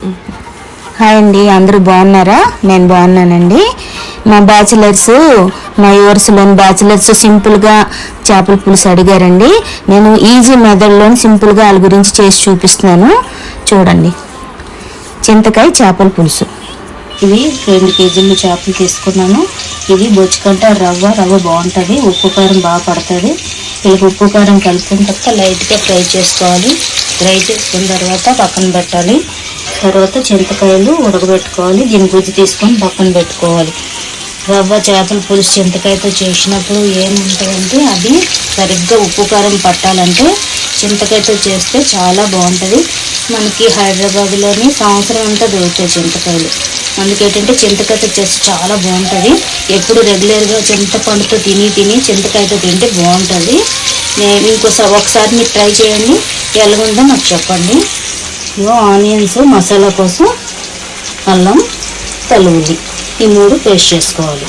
Hi అండి, అందరూ బాగున్నారా? నేను బాగున్నానండి. మా యూవర్స్లోని బ్యాచిలర్స్ సింపుల్గా చేపల పులుసు అడిగారండి. నేను ఈజీ మెథడ్లోని సింపుల్గా వాళ్ళ గురించి చేసి చూపిస్తున్నాను. చూడండి, చింతకాయ చేపల పులుసు. ఇవి 2 కేజీలు చేపలు తీసుకున్నాను. ఇది బొచ్చుకంటే రవ్వ బాగుంటుంది, ఉప్పు కారం బాగా పడుతుంది. ఇలా ఉప్పు కారం కలుపుకున్న తర్వాత లైట్గా ఫ్రై చేసుకోవాలి. ఫ్రై చేసుకున్న తర్వాత పక్కన పెట్టాలి. తర్వాత చింతకాయలు ఉడకబెట్టుకోవాలి. దీని గుజ్జు తీసుకొని పక్కన పెట్టుకోవాలి. రవ్వ చేపల పులుసు చింతకాయతో చేసినప్పుడు ఏముంటుందంటే అది సరిగ్గా ఉప్పు కారం పట్టాలంటే చింతకాయతో చేస్తే చాలా బాగుంటుంది. మనకి హైదరాబాద్లోని సంవత్సరం అంతా దొరుకుతాయి చింతకాయలు. అందుకేంటంటే చింతకాయతో చేస్తే చాలా బాగుంటుంది. ఎప్పుడు రెగ్యులర్గా చింతపండుతో తిని చింతకాయతో తింటే బాగుంటుంది. నేను ఒకసారి మీరు ట్రై చేయండి, ఎలాగుందో నాకు చెప్పండి. ఆనియన్స్ మసాలా కోసం అల్లం తలుగులి ఈ 3 పేస్ట్ చేసుకోవాలి.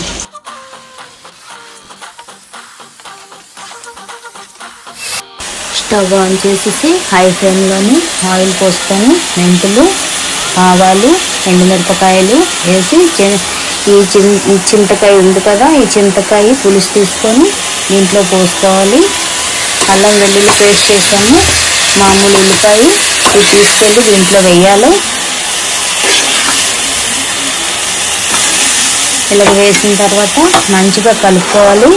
స్టవ్ ఆన్ చేసేసి హై ఫ్లేమ్లోని ఆయిల్ పోసుకొని మెంతులు, ఆవాలు, ఎండుమిరపకాయలు వేసి ఈ చింతకాయ ఉంది కదా, ఈ చింతకాయ పులుసు తీసుకొని దీంట్లో పోసుకోవాలి. అల్లం వెల్లుల్లి పేస్ట్ చేసాము, మామూలు ఉల్లిపాయ ఇది తీసుకెళ్ళి దీంట్లో వేయాలి. ఇలా వేసిన తర్వాత మంచిగా కలుపుకోవాలి.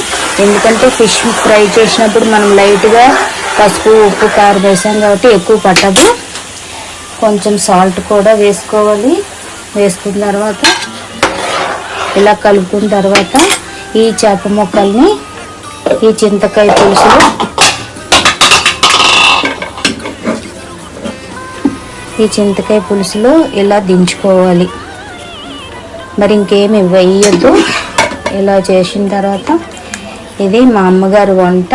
ఎందుకంటే ఫిష్ ఫ్రై చేసినప్పుడు మనం లైట్గా పసుపు, ఉప్పు, కారం వేసాం కాబట్టి ఎక్కువ పట్టదు. కొంచెం సాల్ట్ కూడా వేసుకోవాలి. వేసుకున్న తర్వాత ఇలా కలుపుకున్న తర్వాత ఈ చేప ముక్కల్ని ఈ చింతకాయ పులుసులో ఇలా దించుకోవాలి. మరి ఇంకేమి వేయద్దు. ఇలా చేసిన తర్వాత ఇది మా అమ్మగారు వంట.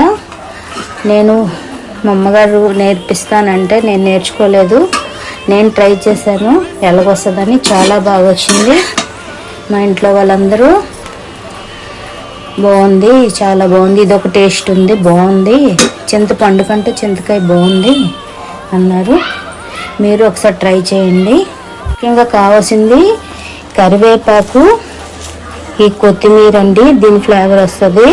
మా అమ్మగారు నేర్పిస్తానంటే నేను నేర్చుకోలేదు, నేను ట్రై చేశాను. ఎలాగొస్తుందని చాలా బాగా వచ్చింది. మా ఇంట్లో వాళ్ళందరూ బాగుంది, చాలా బాగుంది, ఇదొక టేస్ట్ ఉంది, బాగుంది, చింతపండు కంటే చింతకాయ బాగుంది అన్నారు. మీరు ఒకసారి ట్రై చేయండి. ముఖ్యంగా కావాల్సింది కరివేపాకు, ఈ కొత్తిమీర అండి. దీని ఫ్లేవర్ వస్తుంది.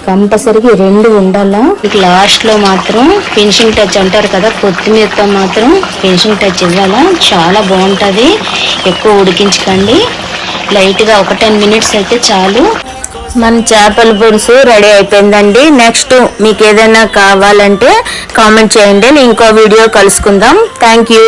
కంపల్సరీగా 2 ఉండాలా. ఇక లాస్ట్లో మాత్రం ఫినిషింగ్ టచ్ అంటారు కదా, కొత్తిమీరతో మాత్రం ఫినిషింగ్ టచ్ ఇవ్వాలా. చాలా బాగుంటుంది. ఎక్కువ ఉడికించకండి, లైట్గా ఒక 10 మినిట్స్ అయితే చాలు. మన చేపల పులుసు రెడీ అయిపోయిందండి. నెక్స్ట్ మీకు ఏదైనా కావాలంటే కామెంట్ చేయండి. నేను ఇంకో వీడియో కలుసుకుందాం. Thank you.